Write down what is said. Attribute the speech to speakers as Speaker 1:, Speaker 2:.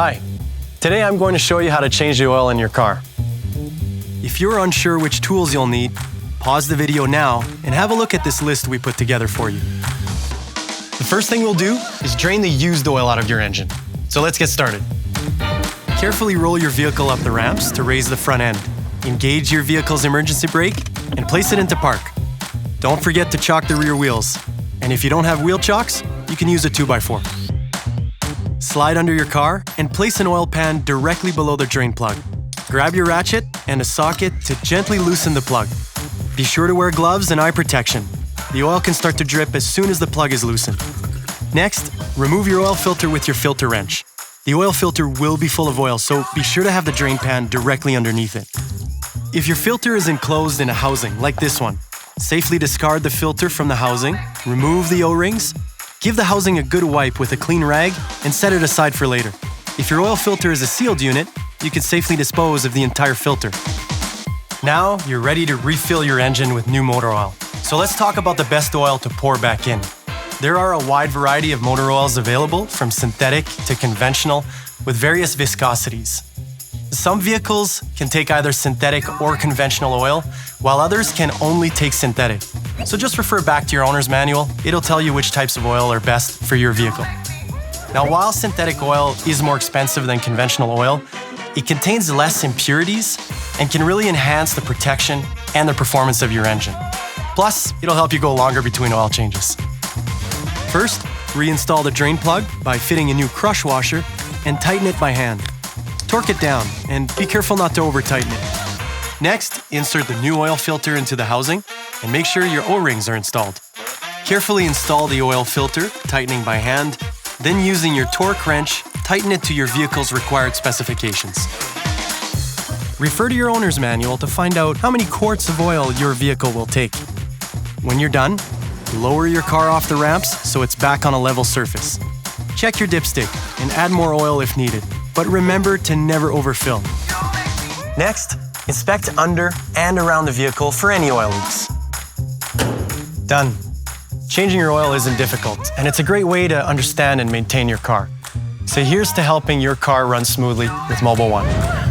Speaker 1: Hi, today I'm going to show you how to change the oil in your car. If you're unsure which tools you'll need, pause the video now and have a look at this list we put together for you. The first thing we'll do is drain the used oil out of your engine. So let's get started. Carefully roll your vehicle up the ramps to raise the front end. Engage your vehicle's emergency brake and place it into park. Don't forget to chock the rear wheels. And if you don't have wheel chocks, you can use a 2x4. Slide under your car and place an oil pan directly below the drain plug. Grab your ratchet and a socket to gently loosen the plug. Be sure to wear gloves and eye protection. The oil can start to drip as soon as the plug is loosened. Next, remove your oil filter with your filter wrench. The oil filter will be full of oil, so be sure to have the drain pan directly underneath it. If your filter is enclosed in a housing, like this one, safely discard the filter from the housing, remove the O-rings, give the housing a good wipe with a clean rag, and set it aside for later. If your oil filter is a sealed unit, you can safely dispose of the entire filter. Now, you're ready to refill your engine with new motor oil. So let's talk about the best oil to pour back in. There are a wide variety of motor oils available, from synthetic to conventional, with various viscosities. Some vehicles can take either synthetic or conventional oil, while others can only take synthetic. So just refer back to your owner's manual. It'll tell you which types of oil are best for your vehicle. Now, while synthetic oil is more expensive than conventional oil, it contains less impurities and can really enhance the protection and the performance of your engine. Plus, it'll help you go longer between oil changes. First, reinstall the drain plug by fitting a new crush washer and tighten it by hand. Torque it down and be careful not to over-tighten it. Next, insert the new oil filter into the housing and make sure your O-rings are installed. Carefully install the oil filter, tightening by hand, then using your torque wrench, tighten it to your vehicle's required specifications. Refer to your owner's manual to find out how many quarts of oil your vehicle will take. When you're done, lower your car off the ramps so it's back on a level surface. Check your dipstick and add more oil if needed, but remember to never overfill. Next, inspect under and around the vehicle for any oil leaks. Done. Changing your oil isn't difficult, and it's a great way to understand and maintain your car. So here's to helping your car run smoothly with Mobil 1.